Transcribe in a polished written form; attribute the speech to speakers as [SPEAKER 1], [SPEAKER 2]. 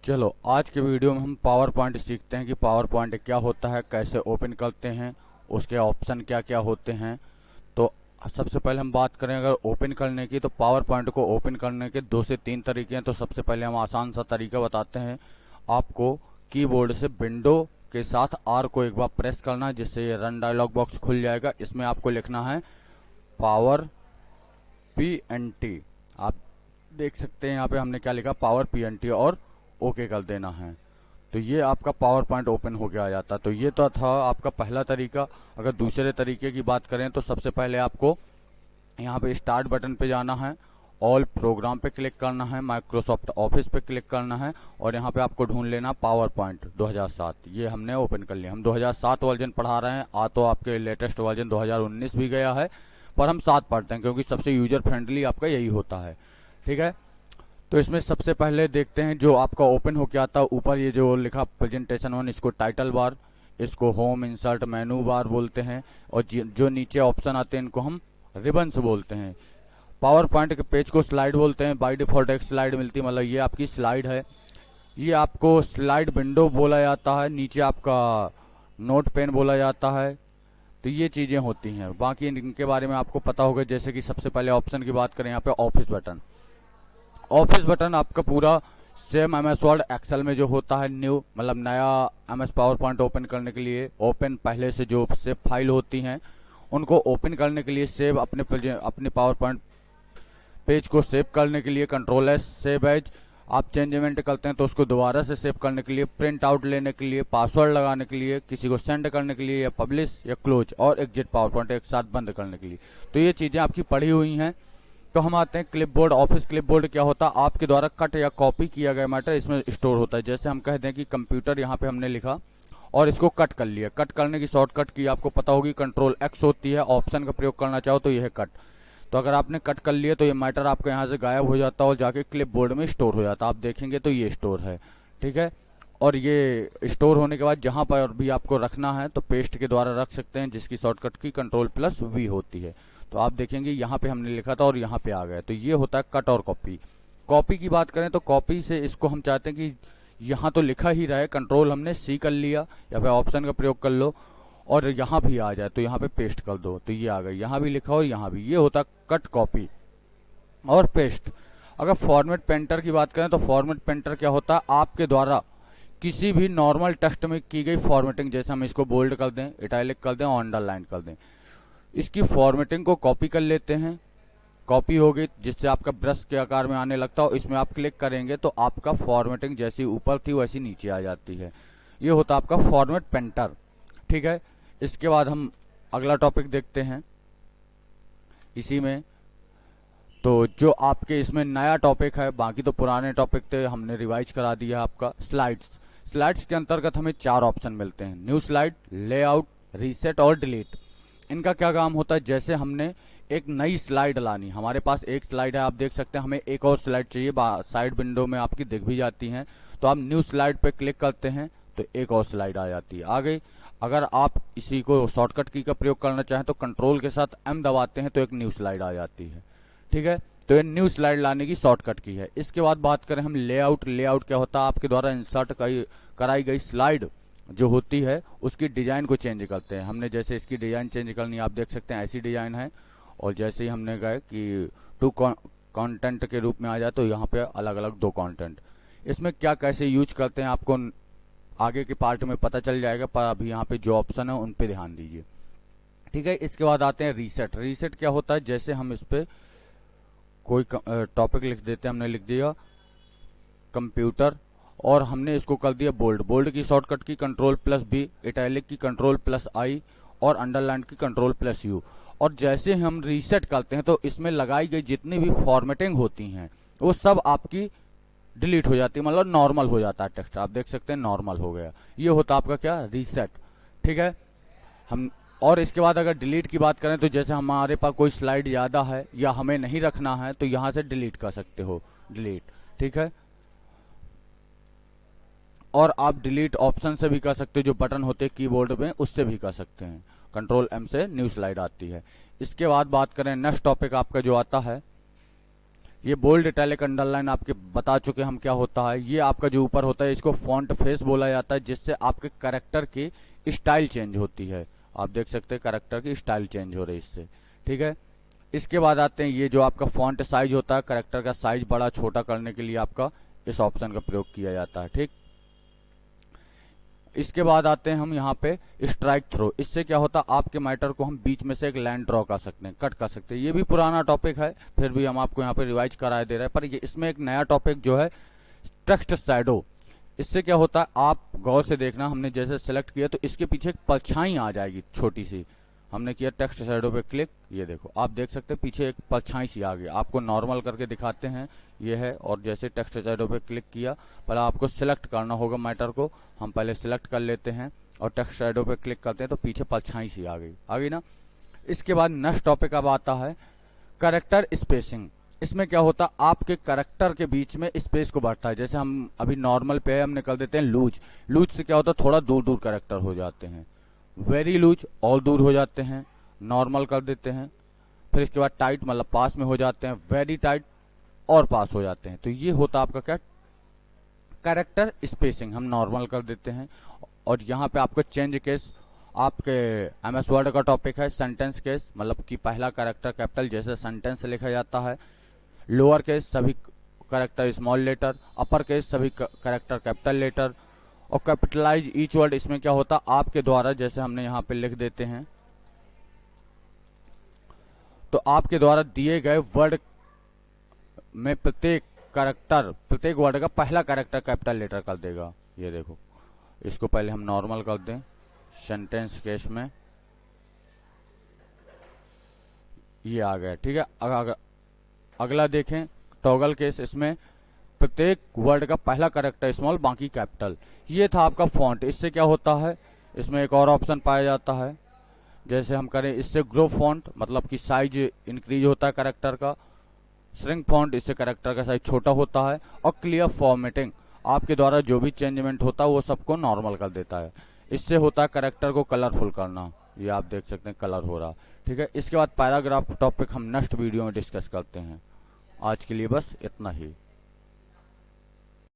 [SPEAKER 1] चलो आज के वीडियो में हम पावर पॉइंट सीखते हैं कि पावर पॉइंट क्या होता है, कैसे ओपन करते हैं, उसके ऑप्शन क्या क्या होते हैं। तो सबसे पहले हम बात करें अगर ओपन करने की, तो पावर पॉइंट को ओपन करने के 2 से 3 तरीके हैं। तो सबसे पहले हम आसान सा तरीका बताते हैं। आपको कीबोर्ड से विंडो के साथ आर को एक बार प्रेस करना है, जिससे ये रन डायलॉग बॉक्स खुल जाएगा। इसमें आपको लिखना है पावर PNT। आप देख सकते हैं यहाँ पे हमने क्या लिखा, पावर PNT, और ओके कर देना है। तो ये आपका पावर पॉइंट ओपन हो गया आ जाता। तो ये तो था आपका पहला तरीका। अगर दूसरे तरीके की बात करें तो सबसे पहले आपको यहाँ पे स्टार्ट बटन पे जाना है, ऑल प्रोग्राम पे क्लिक करना है, माइक्रोसॉफ्ट ऑफिस पे क्लिक करना है, और यहाँ पे आपको ढूंढ लेना पावर पॉइंट 2007। ये हमने ओपन कर लिया। हम 2007 वर्जन पढ़ा रहे हैं, तो आपके लेटेस्ट वर्जन 2019 भी गया है, पर हम 7 पढ़ते हैं क्योंकि सबसे यूजर फ्रेंडली आपका यही होता है। ठीक है, तो इसमें सबसे पहले देखते हैं जो आपका ओपन होके आता है। ऊपर ये जो लिखा प्रेजेंटेशन 1, इसको टाइटल बार, इसको होम, इंसर्ट, मेनू बार बोलते हैं, और जो नीचे ऑप्शन आते हैं इनको हम रिबन्स बोलते हैं। पावर पॉइंट के पेज को स्लाइड बोलते हैं। बाय डिफॉल्ट एक स्लाइड मिलती है, मतलब ये आपकी स्लाइड है। ये आपको स्लाइड विंडो बोला जाता है। नीचे आपका नोट पेन बोला जाता है। तो ये चीजें होती हैं, बाकी इनके बारे में आपको पता होगा। जैसे कि सबसे पहले ऑप्शन की बात करें, यहाँ पे ऑफिस बटन। ऑफिस बटन आपका पूरा सेम MS वर्ड एक्सेल में जो होता है, न्यू मतलब नया MS पावर पॉइंट ओपन करने के लिए, ओपन पहले से जो सेव फाइल होती हैं उनको ओपन करने के लिए, सेव अपने पावर पॉइंट पेज को सेव करने के लिए Ctrl+S, सेव एज। आप चेंजमेंट करते हैं तो उसको दोबारा से सेव करने के लिए, प्रिंट आउट लेने के लिए, पासवर्ड लगाने के लिए, किसी को सेंड करने के लिए, या पब्लिश या क्लोज, और एग्जिट पावर पॉइंट एक साथ बंद करने के लिए। तो ये चीजें आपकी पढ़ी हुई हैं। तो हम आते हैं क्लिपबोर्ड। ऑफिस क्लिपबोर्ड क्या होता है, आपके द्वारा कट या कॉपी किया गया मैटर इसमें स्टोर होता है। जैसे हम कह दें कि कंप्यूटर, यहाँ पे हमने लिखा और इसको कट कर लिया। कट करने की शॉर्टकट की आपको पता होगी, Ctrl+X होती है। ऑप्शन का प्रयोग करना चाहो तो यह है कट। तो अगर आपने कट कर लिया तो ये मैटर आपका यहाँ से गायब हो जाता है और जाके क्लिपबोर्ड में स्टोर हो जाता है। आप देखेंगे तो ये स्टोर है, ठीक है। और ये स्टोर होने के बाद जहां पर भी आपको रखना है तो पेस्ट के द्वारा रख सकते हैं, जिसकी शॉर्टकट की Ctrl+V होती है। तो आप देखेंगे यहाँ पे हमने लिखा था और यहाँ पे आ गया। तो ये होता है कट और कॉपी। कॉपी की बात करें तो कॉपी से इसको हम चाहते हैं कि यहाँ तो लिखा ही रहे, कंट्रोल हमने C कर लिया, या फिर ऑप्शन का प्रयोग कर लो और यहाँ भी आ जाए तो यहाँ पे पेस्ट कर दो। तो ये आ गई, यहाँ भी लिखा और यहाँ भी। ये होता है कट, कॉपी और पेस्ट। अगर फॉर्मेट पेंटर की बात करें तो फॉर्मेट पेंटर क्या होता है, आपके द्वारा किसी भी नॉर्मल टेक्स्ट में की गई फॉर्मेटिंग, जैसे हम इसको बोल्ड कर दें, इटैलिक कर दें, अंडरलाइन कर दें, इसकी फॉर्मेटिंग को कॉपी कर लेते हैं। कॉपी हो गई, जिससे आपका ब्रश के आकार में आने लगता है। इसमें आप क्लिक करेंगे तो आपका फॉर्मेटिंग जैसी ऊपर थी वैसी नीचे आ जाती है। ये होता है आपका फॉर्मेट पेंटर, ठीक है। इसके बाद हम अगला टॉपिक देखते हैं इसी में। तो जो आपके इसमें नया टॉपिक है, बाकी तो पुराने टॉपिक थे, हमने रिवाइज करा दिया आपका स्लाइड्स। स्लाइड्स के अंतर्गत हमें 4 ऑप्शन मिलते हैं, न्यू स्लाइड, लेआउट, रीसेट और डिलीट। इनका क्या काम होता है, जैसे हमने एक नई स्लाइड लानी, हमारे पास एक स्लाइड है, आप देख सकते हैं, हमें एक और स्लाइड चाहिए, साइड विंडो में आपकी दिख भी जाती हैं। तो आप न्यू स्लाइड पे क्लिक करते हैं तो एक और स्लाइड आ जाती है, आ गई। अगर आप इसी को शॉर्टकट की का प्रयोग करना चाहें तो कंट्रोल के साथ M दबाते हैं तो एक न्यू स्लाइड आ जाती है, ठीक है। तो ये न्यू स्लाइड लाने की शॉर्टकट की है। इसके बाद बात करें हम लेआउट। लेआउट क्या होता है, आपके द्वारा इंसर्ट कराई गई स्लाइड जो होती है उसकी डिजाइन को चेंज करते हैं। हमने जैसे इसकी डिजाइन चेंज करनी, आप देख सकते हैं ऐसी डिजाइन है, और जैसे ही हमने गए कि 2 कंटेंट के रूप में आ जाए तो यहाँ पे अलग अलग 2 कंटेंट। इसमें क्या कैसे यूज करते हैं आपको आगे के पार्ट में पता चल जाएगा, पर अभी यहाँ पे जो ऑप्शन है उन पे ध्यान दीजिए, ठीक है। इसके बाद आते हैं रीसेट। रीसेट क्या होता है, जैसे हम इस पे कोई टॉपिक लिख देते हैं, हमने लिख दिया कंप्यूटर और हमने इसको कर दिया बोल्ड। बोल्ड की शॉर्टकट की Ctrl+B, इटैलिक की Ctrl+I और अंडरलाइन की Ctrl+U। और जैसे हम रीसेट करते हैं तो इसमें लगाई गई जितनी भी फॉर्मेटिंग होती हैं वो सब आपकी डिलीट हो जाती है, मतलब नॉर्मल हो जाता है टेक्स्ट। आप देख सकते हैं नॉर्मल हो गया। ये होता है आपका क्या, रीसेट, ठीक है। हम और इसके बाद अगर डिलीट की बात करें तो जैसे हमारे पास कोई स्लाइड ज्यादा है या हमें नहीं रखना है तो यहां से डिलीट कर सकते हो, डिलीट, ठीक है। और आप डिलीट ऑप्शन से भी कर सकते हो, जो बटन होते हैं कीबोर्ड में उससे भी कर सकते हैं। Ctrl+M से न्यू स्लाइड आती है। इसके बाद बात करें नेक्स्ट टॉपिक आपका जो आता है ये बोल्ड, इटैलिक, अंडरलाइन आपके बता चुके हम क्या होता है। ये आपका जो ऊपर होता है इसको फॉन्ट फेस बोला जाता है, जिससे आपके कैरेक्टर की स्टाइल चेंज होती है। आप देख सकते हैं कैरेक्टर की स्टाइल चेंज हो रही है इससे, ठीक है। इसके बाद आते हैं ये जो आपका फॉन्ट साइज होता है, कैरेक्टर का साइज बड़ा छोटा करने के लिए आपका इस ऑप्शन का प्रयोग किया जाता है, ठीक। इसके बाद आते हैं हम यहाँ पे स्ट्राइक थ्रो। इससे क्या होता है, आपके मैटर को हम बीच में से एक लाइन ड्रॉ कर सकते हैं, कट कर सकते हैं। ये भी पुराना टॉपिक है, फिर भी हम आपको यहाँ पे रिवाइज करा दे रहे हैं। पर ये इसमें एक नया टॉपिक जो है टेक्स्ट शैडो। इससे क्या होता है, आप गौर से देखना, हमने जैसे सेलेक्ट किया तो इसके पीछे एक परछाई आ जाएगी छोटी सी। हमने किया टेक्स्ट शैडो पे क्लिक, ये देखो आप देख सकते हैं पीछे एक परछाई सी आ गई। आपको नॉर्मल करके दिखाते हैं, ये है। और जैसे टेक्स्ट शैडो पे क्लिक किया, पहले आपको सिलेक्ट करना होगा मैटर को। हम पहले सिलेक्ट कर लेते हैं और टेक्स्ट शैडो पे क्लिक करते हैं तो पीछे परछाई सी आ गई ना। इसके बाद नेक्स्ट टॉपिक अब आता है कैरेक्टर स्पेसिंग। इसमें क्या होता है, आपके कैरेक्टर के बीच में स्पेस को बढ़ता है। जैसे हम अभी नॉर्मल पे है, हम निकल देते हैं लूज। लूज से क्या होता है, थोड़ा दूर दूर कैरेक्टर हो जाते हैं। वेरी लूज और दूर हो जाते हैं, नॉर्मल कर देते हैं। फिर इसके बाद टाइट मतलब पास में हो जाते हैं, वेरी टाइट और पास हो जाते हैं। तो ये होता है आपका क्या, कैरेक्टर स्पेसिंग। हम नॉर्मल कर देते हैं। और यहाँ पे आपको चेंज केस, आपके एमएस वर्ड का टॉपिक है सेंटेंस केस, मतलब कि पहला कैरेक्टर कैपिटल जैसे सेंटेंस लिखा जाता है। लोअर केस सभी character small letter, upper case सभी कैरेक्टर कैपिटल लेटर, और कैपिटलाइज ईच वर्ड। इसमें क्या होता है, आपके द्वारा जैसे हमने यहाँ पे लिख देते हैं तो आपके द्वारा दिए गए वर्ड में प्रत्येक कैरेक्टर, प्रत्येक वर्ड का पहला कैरेक्टर कैपिटल लेटर कर देगा। ये देखो, इसको पहले हम नॉर्मल कर दें सेंटेंस केस में, ये आ गया, ठीक है। अगला देखें टॉगल केस, इसमें प्रत्येक वर्ड का पहला कैरेक्टर स्मॉल बाकी कैपिटल। ये था आपका फॉन्ट। इससे क्या होता है, इसमें एक और ऑप्शन पाया जाता है। जैसे हम करें इससे ग्रो फॉन्ट, मतलब कि साइज इंक्रीज होता है कैरेक्टर का। श्रिंक फॉन्ट, इससे कैरेक्टर का साइज छोटा होता है। और क्लियर फॉर्मेटिंग, आपके द्वारा जो भी चेंजमेंट होता है वो सबको नॉर्मल कर देता है। इससे होता है कैरेक्टर को कलरफुल करना। ये आप देख सकते हैं कलर हो रहा, ठीक है। इसके बाद पैराग्राफ टॉपिक हम नेक्स्ट वीडियो में डिस्कस करते हैं। आज के लिए बस इतना ही।